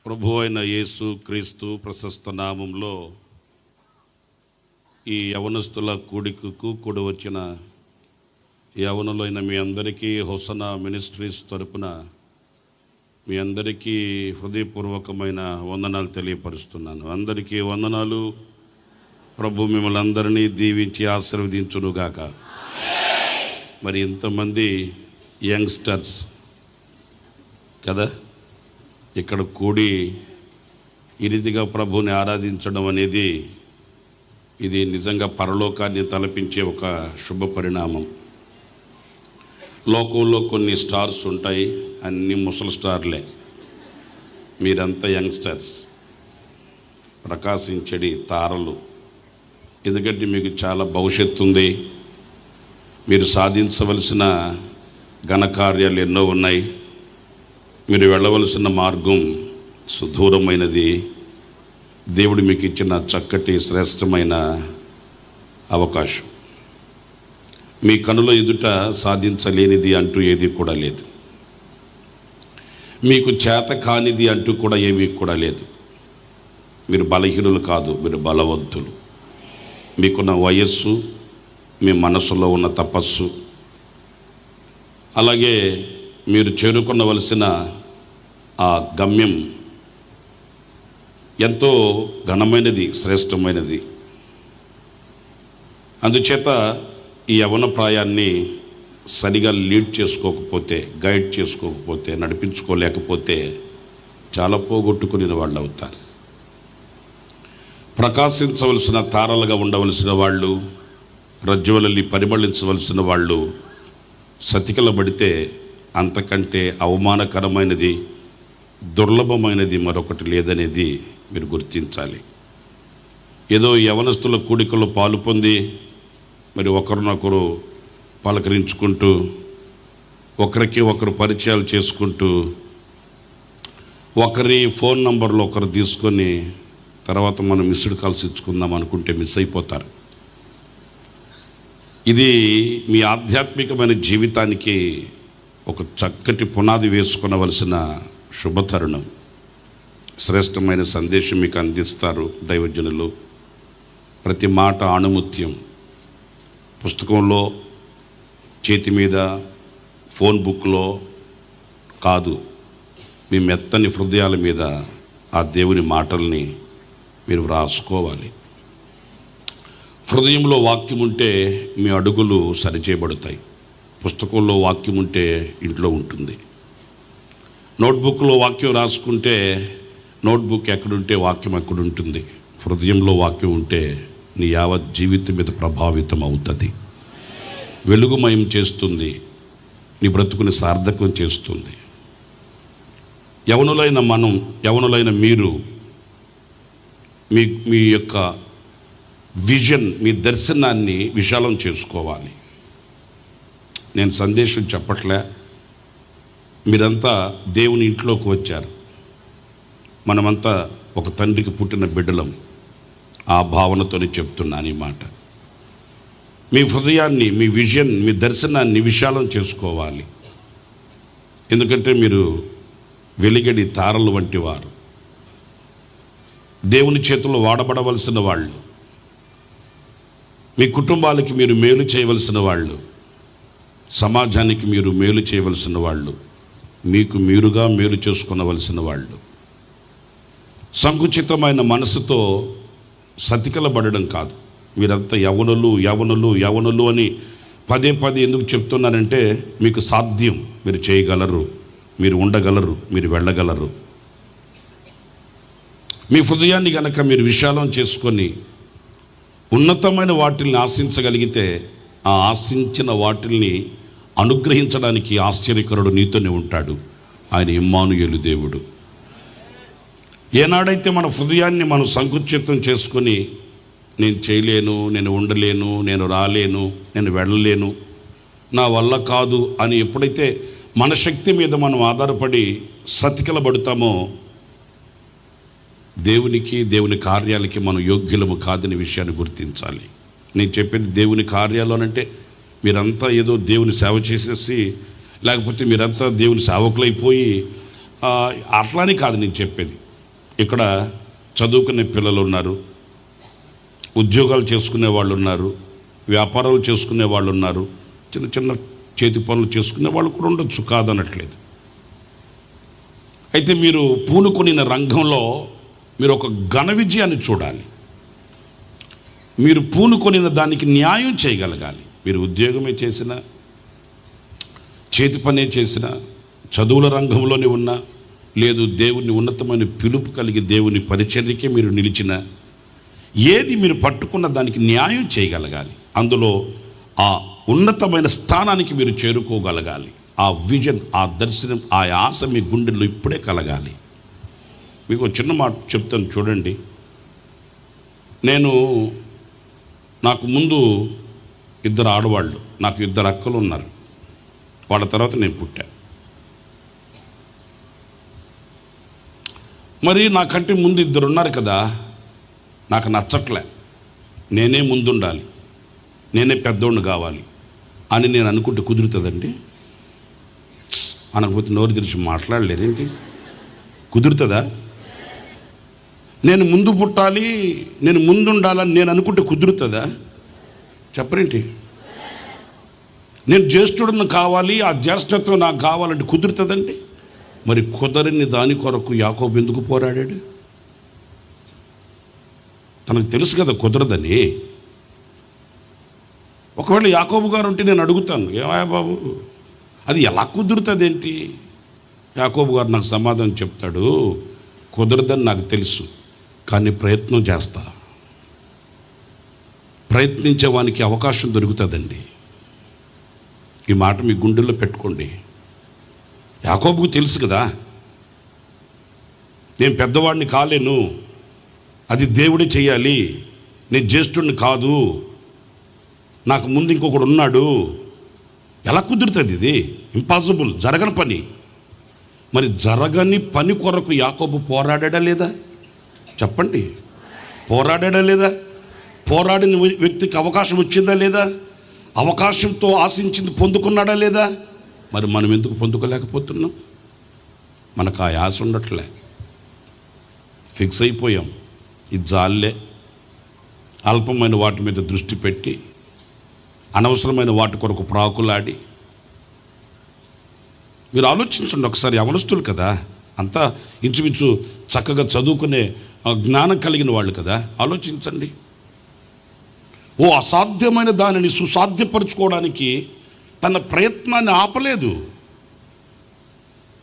ప్రభు అయిన యేసు క్రీస్తు ప్రశస్త నామంలో ఈ యవనస్తుల కూడికకు కూడి వచ్చిన యవనులైన మీ అందరికీ హోసనా మినిస్ట్రీస్ తరపున మీ అందరికీ హృదయపూర్వకమైన వందనాలు తెలియపరుస్తున్నాను. అందరికీ వందనాలు. ప్రభు మిమ్మల్ని అందరినీ దీవించి ఆశీర్వదించునుగాక. మరి ఇంతమంది యంగ్స్టర్స్ కదా ఇక్కడ కూడి ఈ రీతిగా ప్రభుని ఆరాధించడం అనేది ఇది నిజంగా పరలోకాన్ని తలపించే ఒక శుభ పరిణామం. లోకంలో కొన్ని స్టార్స్ ఉంటాయి, అన్ని ముసలి స్టార్లే. మీరంతా యంగ్స్టర్స్, ప్రకాశించడి తారలు. ఎందుకంటే మీకు చాలా భవిష్యత్తు ఉంది. మీరు సాధించవలసిన ఘనకార్యాలు ఎన్నో ఉన్నాయి. మీరు వెళ్ళవలసిన మార్గం సుదూరమైనది. దేవుడు మీకు ఇచ్చిన చక్కటి శ్రేష్టమైన అవకాశం. మీ కనుల ఎదుట సాధించలేనిది అంటూ ఏది కూడా లేదు. మీకు చేత కానిది అంటూ కూడా ఏమీ కూడా లేదు. మీరు బలహీనులు కాదు, మీరు బలవంతులు. మీకున్న వయస్సు, మీ మనసులో ఉన్న తపస్సు, అలాగే మీరు చేరుకొనవలసిన ఆ గమ్యం ఎంతో ఘనమైనది, శ్రేష్టమైనది. అందుచేత ఈ యవ్వన ప్రాయాన్ని సరిగా లీడ్ చేసుకోకపోతే, గైడ్ చేసుకోకపోతే, నడిపించుకోలేకపోతే చాలా పోగొట్టుకునే వాళ్ళు అవుతారు. ప్రకాశించవలసిన తారలుగా ఉండవలసిన వాళ్ళు, రజ్జువలల్లి పరిమళించవలసిన వాళ్ళు సతికిలబడితే అంతకంటే అవమానకరమైనది, దుర్లభమైనది మరొకటి లేదనేది మీరు గుర్తించాలి. ఏదో యవనస్తుల కూడికలో పాలు పొంది మరి ఒకరినొకరు పలకరించుకుంటూ, ఒకరికి ఒకరు పరిచయాలు చేసుకుంటూ, ఒకరి ఫోన్ నంబర్లు ఒకరు తీసుకొని తర్వాత మనం మిస్డ్ కాల్స్ ఇచ్చుకుందాం అనుకుంటే మిస్ అయిపోతారు. ఇది మీ ఆధ్యాత్మికమైన జీవితానికి ఒక చక్కటి పునాది వేసుకొనవలసిన శుభతరుణం. శ్రేష్టమైన సందేశం మీకు అందిస్తారు దైవజనులు. ప్రతి మాట ఆణిముత్యం. పుస్తకంలో, చేతి మీద, ఫోన్ బుక్లో కాదు, మీ మెత్తని హృదయాల మీద ఆ దేవుని మాటల్ని మీరు వ్రాసుకోవాలి. హృదయంలో వాక్యం ఉంటే మీ అడుగులు సరిచేయబడతాయి. పుస్తకంలో వాక్యం ఉంటే ఇంట్లో ఉంటుంది. నోట్బుక్లో వాక్యం రాసుకుంటే నోట్బుక్ ఎక్కడుంటే వాక్యం ఎక్కడుంటుంది. హృదయంలో వాక్యం ఉంటే నీ యావత్ జీవితం మీద ప్రభావితం అవుతుంది, వెలుగుమయం చేస్తుంది, నీ బ్రతుకుని సార్థకం చేస్తుంది. యవనులైన మీరు మీ యొక్క విజన్, మీ దర్శనాన్ని విశాలం చేసుకోవాలి. నేను సందేశం చెప్పట్లే, మీరంతా దేవుని ఇంట్లోకి వచ్చారు. మనమంతా ఒక తండ్రికి పుట్టిన బిడ్డలం. ఆ భావనతోనే చెప్తున్నాను ఈ మాట. మీ హృదయాన్ని, మీ విజన్, మీ దర్శనాన్ని విశాలం చేసుకోవాలి. ఎందుకంటే మీరు వెలిగడి తారలు వంటి వారు, దేవుని చేతుల్లో వాడబడవలసిన వాళ్ళు, మీ కుటుంబాలకి మీరు మేలు చేయవలసిన వాళ్ళు, సమాజానికి మీరు మేలు చేయవలసిన వాళ్ళు, మీకు మీరుగా మేలు చేసుకునవలసిన వాళ్ళు. సంకుచితమైన మనసుతో సతికిలబడడం కాదు. మీరంతా యవనులు యవనులు యవనులు అని పదే పదే ఎందుకు చెప్తున్నానంటే మీకు సాధ్యం. మీరు చేయగలరు, మీరు ఉండగలరు, మీరు వెళ్ళగలరు. మీ హృదయాన్ని కనుక మీరు విశాలం చేసుకొని ఉన్నతమైన వాటిల్ని ఆశించగలిగితే, ఆ ఆశించిన వాటిల్ని అనుగ్రహించడానికి ఆశ్చర్యకరుడు నీతోనే ఉంటాడు. ఆయన ఇమ్మానుయేలు దేవుడు. ఏనాడైతే మన హృదయాన్ని మనం సంకుచితం చేసుకొని, నేను చేయలేను, నేను ఉండలేను, నేను రాలేను, నేను వెళ్ళలేను, నా వల్ల కాదు అని ఎప్పుడైతే మన శక్తి మీద మనం ఆధారపడి సతికిలబడతామో, దేవునికి, దేవుని కార్యాలకి మనం యోగ్యులము కాదని విషయాన్ని గుర్తించాలి. నేను చెప్పేది దేవుని కార్యాలు అనంటే మీరంతా ఏదో దేవుని సేవ చేసేసి, లేకపోతే మీరంతా దేవుని సేవకులైపోయి అట్లానే కాదు నేను చెప్పేది. ఇక్కడ చదువుకునే పిల్లలు ఉన్నారు, ఉద్యోగాలు చేసుకునే వాళ్ళు ఉన్నారు, వ్యాపారాలు చేసుకునే వాళ్ళు ఉన్నారు, చిన్న చిన్న చేతి పనులు చేసుకునే వాళ్ళు కూడా ఉండొచ్చు, కాదనట్లేదు. అయితే మీరు పూనుకొనిన రంగంలో మీరు ఒక ఘన విజయాన్ని చూడాలి. మీరు పూనుకొనిన దానికి న్యాయం చేయగలగాలి. మీరు ఉద్యోగమే చేసినా, చేతి పనే చేసినా, చదువుల రంగంలోనే ఉన్నా, లేదు దేవుని ఉన్నతమైన పిలుపు కలిగి దేవుని పరిచర్యకే మీరు నిలిచిన, ఏది మీరు పట్టుకున్న దానికి న్యాయం చేయగలగాలి. అందులో ఆ ఉన్నతమైన స్థానానికి మీరు చేరుకోగలగాలి. ఆ విజన్, ఆ దర్శనం, ఆ ఆశ మీ గుండెల్లో ఇప్పుడే కలగాలి. మీకు చిన్న మాట చెప్తాను చూడండి. నాకు ముందు 2 ఆడవాళ్ళు, నాకు 2 అక్కలు ఉన్నారు. వాళ్ళ తర్వాత నేను పుట్టా. మరి నాకంటే ముందు 2 ఉన్నారు కదా, నాకు నచ్చట్లే. నేనే ముందుండాలి, నేనే పెద్దోడిని కావాలి అని నేను అనుకుంటే కుదురుతుందండి? అనకపోతే నోరు తెరిచి మాట్లాడలేరేంటి? కుదురుతుందా? నేను ముందు పుట్టాలి, నేను ముందుండాలని నేను అనుకుంటే కుదురుతుందా? చెప్పరేంటి? నేను జ్యేష్ఠుడిని కావాలి, ఆ జ్యేష్ఠత్వం నాకు కావాలంటే కుదురుతుందండి? మరి కుదరని దాని కొరకు యాకోబు ఎందుకు పోరాడాడు? తనకు తెలుసు కదా కుదరదని. ఒకవేళ యాకోబు గారు ఉంటే నేను అడుగుతాను, ఏమయ్యా బాబు అది ఎలా కుదురుతుంది ఏంటి? యాకోబు గారు నాకు సమాధానం చెప్తాడు, కుదరదని నాకు తెలుసు, కానీ ప్రయత్నం చేస్తా. ప్రయత్నించే వానికి అవకాశం దొరుకుతుందండి. ఈ మాట మీ గుండెల్లో పెట్టుకోండి. యాకోబుకు తెలుసు కదా, నేను పెద్దవాడిని కాలేను, అది దేవుడే చేయాలి, నేను జ్యేష్ఠుడిని కాదు, నాకు ముందు ఇంకొకడు ఉన్నాడు, ఎలా కుదురుతుంది? ఇది ఇంపాసిబుల్, జరగని పని. మరి జరగని పని కొరకు యాకోబు పోరాడా లేదా? చెప్పండి, పోరాడా లేదా? పోరాడిన వ్యక్తికి అవకాశం వచ్చిందా లేదా? అవకాశంతో ఆశించింది పొందుకున్నాడా లేదా? మరి మనం ఎందుకు పొందుకోలేకపోతున్నాం? మనకు ఆ ఆశ ఉండట్లే, ఫిక్స్ అయిపోయాం. ఇది జాలే, అల్పమైన వాటి మీద దృష్టి పెట్టి అనవసరమైన వాటి కొరకు ప్రాకులాడి. మీరు ఆలోచించండి ఒకసారి, యవనస్తులు కదా, అంతా ఇంచుమించు చక్కగా చదువుకునే జ్ఞానం కలిగిన వాళ్ళు కదా, ఆలోచించండి. ఓ అసాధ్యమైన దానిని సుసాధ్యపరచుకోవడానికి తన ప్రయత్నాన్ని ఆపలేదు.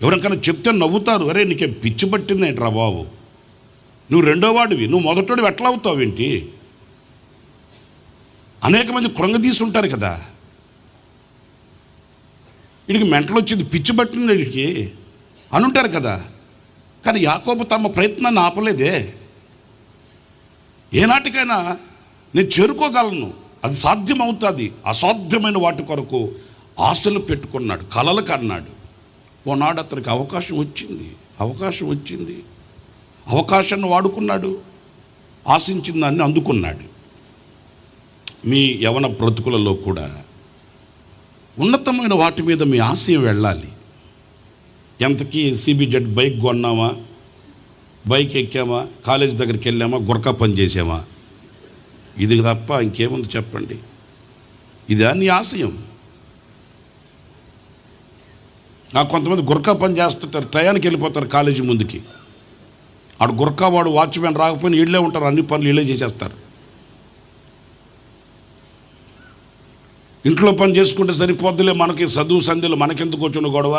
ఎవరికైనా చెప్తే నవ్వుతారు, అరే నీకే పిచ్చి పట్టింది ఏంట్రా బాబు, నువ్వు 2వ వాడివి, నువ్వు మొదటోడివి ఎట్లా అవుతావు ఏంటి? అనేక మంది కృంగదీసి ఉంటారు కదా, వీడికి మెంటలు వచ్చింది, పిచ్చి పట్టింది వీడికి అని ఉంటారు కదా. కానీ యాకోబు తమ ప్రయత్నాన్ని ఆపలేదే. ఏనాటికైనా నేను చేరుకోగలను, అది సాధ్యమవుతుంది, అసాధ్యమైన వాటి కొరకు ఆశలు పెట్టుకున్నాడు, కలలు కన్నాడు. ఓనాడు అతనికి అవకాశం వచ్చింది, అవకాశాన్ని వాడుకున్నాడు, ఆశించిన దాన్ని అందుకున్నాడు. మీ యవన బ్రతుకులలో కూడా ఉన్నతమైన వాటి మీద మీ ఆశయం వెళ్ళాలి. ఎంతకీ CBZ బైక్ కొన్నామా, బైక్ ఎక్కామా, కాలేజ్ దగ్గరికి వెళ్ళామా, గురకా పని చేసామా, ఇది తప్ప ఇంకేముంది చెప్పండి? ఇదా నీ ఆశయం? నాకు కొంతమంది గురకా పని చేస్తుంటారు, టయానికి వెళ్ళిపోతారు కాలేజీ ముందుకి. ఆడు గురకా వాడు వాచ్మెన్ రాకపోయినా వీళ్ళే ఉంటారు, అన్ని పనులు వీళ్ళే చేసేస్తారు. ఇంట్లో పని చేసుకుంటే సరిపోద్దులే, మనకి చదువు సంధ్యలు మనకెందుకు వచ్చిన గొడవ,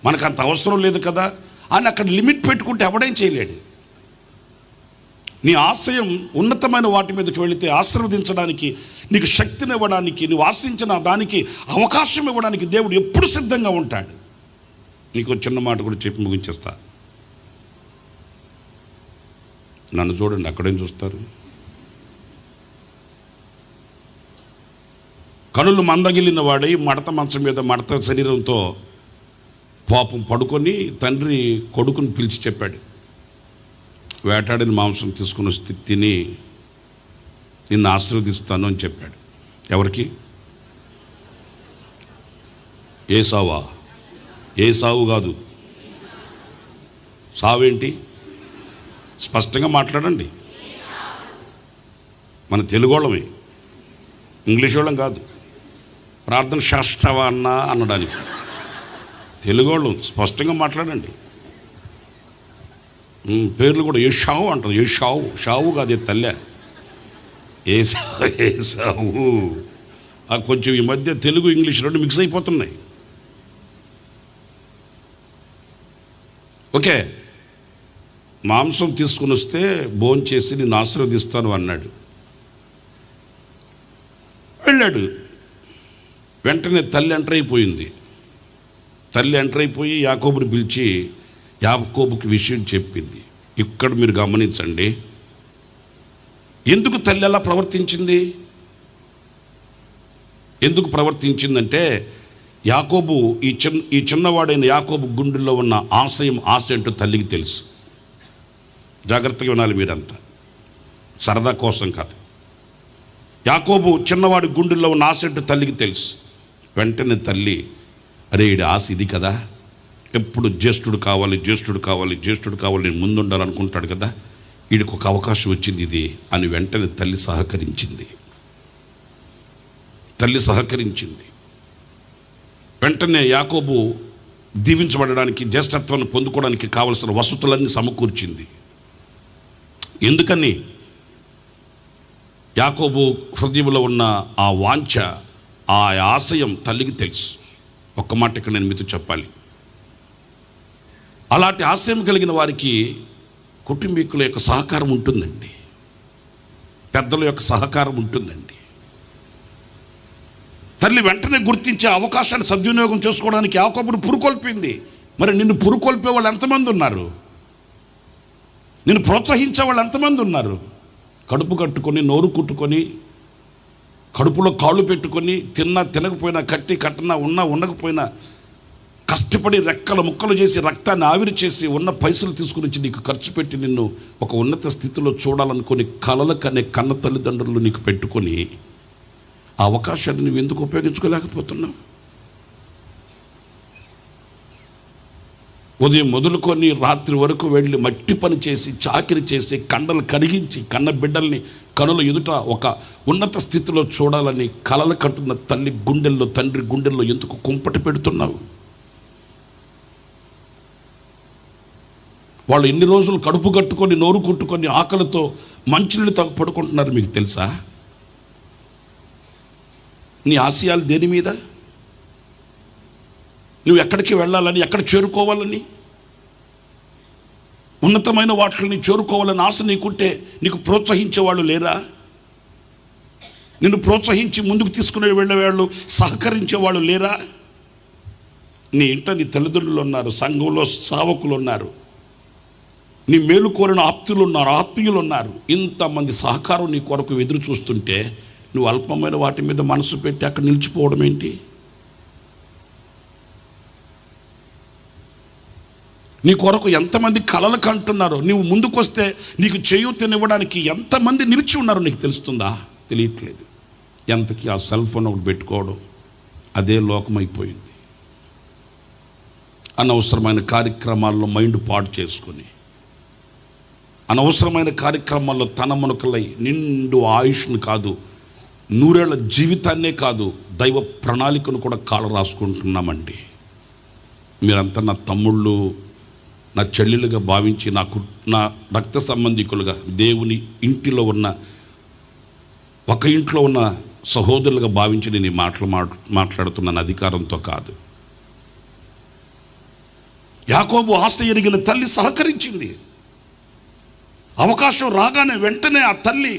మనకు అంత అవసరం లేదు కదా అని అక్కడ లిమిట్ పెట్టుకుంటే ఎవడేం చేయలేడు. నీ ఆశయం ఉన్నతమైన వాటి మీదకి వెళితే ఆశీర్వదించడానికి, నీకు శక్తిని ఇవ్వడానికి, నువ్వు ఆశించిన దానికి అవకాశం ఇవ్వడానికి దేవుడు ఎప్పుడు సిద్ధంగా ఉంటాడు. నీకు చిన్న మాట కూడా చెప్పి ముగించేస్తా. నన్ను చూడండి, అక్కడేం చూస్తారు? కనులు మందగిలిన వాడై మడత మంచం మీద మడత శరీరంతో పాపం పడుకొని తండ్రి కొడుకుని పిలిచి చెప్పాడు, వేటాడిన మాంసం తీసుకుని వస్తే తిని నిన్ను ఆశీర్వదిస్తాను అని చెప్పాడు. ఎవరికి? ఏసావా? ఏసావు కాదు. సావేంటి? స్పష్టంగా మాట్లాడండి. మన తెలుగు వాళ్ళమే, ఇంగ్లీష్ వాళ్ళం కాదు. ప్రార్థన శాస్త్రవా అన్నా అనడానికి తెలుగు వాళ్ళు స్పష్టంగా మాట్లాడండి. పేర్లు కూడా ఏ షావు అంటారు. ఏ షావు, షావు కాదు, ఏ తల్లె, ఏసావు. కొంచెం ఈ మధ్య తెలుగు ఇంగ్లీష్ రెండు మిక్స్ అయిపోతున్నాయి. ఓకే, మాంసం తీసుకుని వస్తే భోంచేసి నిన్ను ఆశీర్వదిస్తాను అన్నాడు. వెళ్ళాడు. వెంటనే తల్లి ఎంటర్ అయిపోయింది. తల్లి ఎంటర్ అయిపోయి యాకోబుని పిలిచి యాకోబుకి విషయం చెప్పింది. ఇక్కడ మీరు గమనించండి, ఎందుకు తల్లి అలా ప్రవర్తించింది? ఎందుకు ప్రవర్తించిందంటే యాకోబు ఈ చిన్నవాడైన యాకోబు గుండెల్లో ఉన్న ఆశ ఏంటో తల్లికి తెలుసు. జాగ్రత్తగా వినాలి మీరంతా, సరదా కోసం కాదు. యాకోబు చిన్నవాడి గుండెల్లో ఉన్న ఆశ ఏంటో తల్లికి తెలుసు. వెంటనే తల్లి, అరే ఈడి ఆశ ఇది కదా, ఎప్పుడు జ్యేష్ఠుడు కావాలి జ్యేష్ఠుడు కావాలి జ్యేష్ఠుడు కావాలి, నేను ముందుండాలనుకుంటాడు కదా, వీడికి ఒక అవకాశం వచ్చింది ఇది అని వెంటనే తల్లి సహకరించింది. తల్లి సహకరించింది. వెంటనే యాకోబు దీవించబడడానికి, జ్యేష్ఠత్వాన్ని పొందుకోవడానికి కావలసిన వసతులన్నీ సమకూర్చింది. ఎందుకని? యాకోబు హృదయంలో ఉన్న ఆ వాంఛ, ఆ ఆశయం తల్లికి తెలుసు. ఒక్క మాట ఇక్కడ నేను మీతో చెప్పాలి. అలాంటి ఆశయం కలిగిన వారికి కుటుంబీకుల యొక్క సహకారం ఉంటుందండి, పెద్దల యొక్క సహకారం ఉంటుందండి. తల్లి వెంటనే గుర్తించే అవకాశాన్ని సద్వినియోగం చేసుకోవడానికి యాకోబును పురుకొల్పింది. మరి నిన్ను పురుకొల్పే వాళ్ళు ఎంతమంది ఉన్నారు? నిన్ను ప్రోత్సహించే వాళ్ళు ఎంతమంది ఉన్నారు? కడుపు కట్టుకొని, నోరు కుట్టుకొని, కడుపులో కాళ్ళు పెట్టుకొని, తినకపోయినా, కట్టనా, ఉండకపోయినా కష్టపడి రెక్కల ముక్కలు చేసి, రక్తాన్ని ఆవిరి చేసి, ఉన్న పైసలు తీసుకుని వచ్చి నీకు ఖర్చు పెట్టి నిన్ను ఒక ఉన్నత స్థితిలో చూడాలనుకొని కలలు కనే కన్న తల్లిదండ్రులు నీకు పెట్టుకొని ఆ అవకాశాన్ని నువ్వు ఎందుకు ఉపయోగించుకోలేకపోతున్నావు? ఉదయం మొదలుకొని రాత్రి వరకు వెళ్ళి మట్టి పని చేసి, చాకిరి చేసి, కండలు కరిగించి, కన్న బిడ్డల్ని కనుల ఎదుట ఒక ఉన్నత స్థితిలో చూడాలని కలలు కంటున్న తల్లి గుండెల్లో, తండ్రి గుండెల్లో ఎందుకు కుంపటి పెడుతున్నావు? వాళ్ళు ఎన్ని రోజులు కడుపు కట్టుకొని, నోరు కుట్టుకొని, ఆకలితో మంచినీళ్ళు తాగు పడుకుంటున్నారు మీకు తెలుసా? నీ ఆశయాలు దేని మీద? నువ్వు ఎక్కడికి వెళ్ళాలని, ఎక్కడ చేరుకోవాలని, ఉన్నతమైన వాటిని చేరుకోవాలని ఆశ నీకుంటే నీకు ప్రోత్సహించే వాళ్ళు లేరా? నిన్ను ప్రోత్సహించి ముందుకు తీసుకునే వెళ్ళేవాళ్ళు, సహకరించే వాళ్ళు లేరా? నీ ఇంట నీ తల్లిదండ్రులు ఉన్నారు, సంఘంలో సేవకులు ఉన్నారు, నీ మేలు కోరిన ఆప్తులు ఉన్నారు, ఆత్మీయులు ఉన్నారు. ఇంతమంది సహకారం నీ కొరకు ఎదురు చూస్తుంటే నువ్వు అల్పమైన వాటి మీద మనసు పెట్టి అక్కడ నిలిచిపోవడం ఏంటి? నీ కొరకు ఎంతమంది కలలు కంటున్నారో, నువ్వు ముందుకు వస్తే నీకు చేయూతనివ్వడానికి ఎంతమంది నిలిచి ఉన్నారో నీకు తెలుస్తుందా? తెలియట్లేదు. ఎంతకి ఆ సెల్ ఫోన్ ఒకటి పెట్టుకోవడం, అదే లోకమైపోయింది. అనవసరమైన కార్యక్రమాల్లో మైండ్ పాడు చేసుకొని, అనవసరమైన కార్యక్రమాల్లో తన మునకలై నిండు ఆయుష్ను కాదు, నూరేళ్ల జీవితాన్నే కాదు, దైవ ప్రణాళికను కూడా కాళ్ళ రాసుకుంటున్నామండి. మీరంతా నా తమ్ముళ్ళు, నా చెల్లెలుగా భావించి, నా రక్త సంబంధికులుగా, దేవుని ఇంటిలో ఉన్న, ఒక ఇంట్లో ఉన్న సహోదరులుగా భావించి నేను ఈ మాట్లాడుతున్నాను, అధికారంతో కాదు. యాకోబు ఆశ ఎరిగిన తల్లి సహకరించింది. అవకాశం రాగానే వెంటనే ఆ తల్లి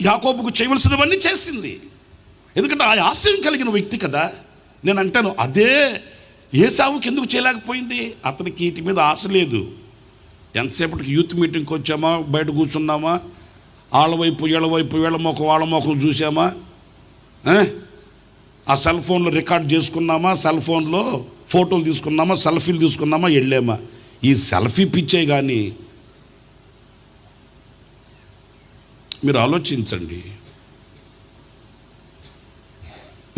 యాకోబుకు చేయవలసినవన్నీ చేసింది. ఎందుకంటే ఆ ఆశయం కలిగిన వ్యక్తి కదా. నేను అంటాను, అదే ఏసావుకి ఎందుకు చేయలేకపోయింది? అతనికి వీటి మీద ఆశ లేదు. ఎంతసేపటికి యూత్ మీటింగ్కి వచ్చామా, బయట కూర్చున్నామా, వాళ్ళ వైపు వీళ్ళ మొఖం చూసామా, ఆ సెల్ ఫోన్లో రికార్డ్ చేసుకున్నామా, సెల్ ఫోన్లో ఫోటోలు తీసుకున్నామా, సెల్ఫీలు తీసుకున్నామా, వెళ్ళామా? ఈ సెల్ఫీ పిచ్చే. కానీ మీరు ఆలోచించండి,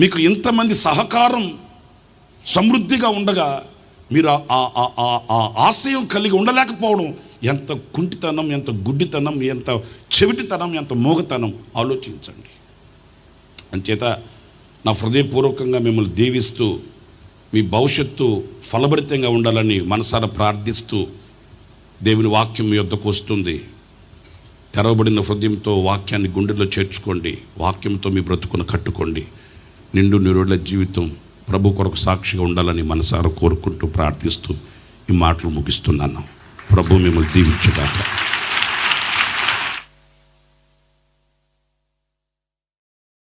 మీకు ఇంతమంది సహకారం సమృద్ధిగా ఉండగా మీరు ఆ ఆశయం కలిగి ఉండలేకపోవడం ఎంత కుంటితనం, ఎంత గుడ్డితనం, ఎంత చెవిటితనం, ఎంత మోగతనం ఆలోచించండి. అంచేత నా హృదయపూర్వకంగా మిమ్మల్ని దీవిస్తూ మీ భవిష్యత్తు ఫలభరితంగా ఉండాలని మనసారా ప్రార్థిస్తూ, దేవుని వాక్యం మీ యొద్దకు వస్తుంది. తెరవబడిన హృదయంతో వాక్యాన్ని గుండెలో చేర్చుకోండి. వాక్యంతో మీ బ్రతుకును కట్టుకోండి. నిండు నిరుళ్ళ జీవితం ప్రభు కొరకు సాక్షిగా ఉండాలని మనసారా కోరుకుంటూ ప్రార్థిస్తూ ఈ మాటలు ముగిస్తున్నాను. ప్రభు మిమ్మల్ని దీవించుగాక.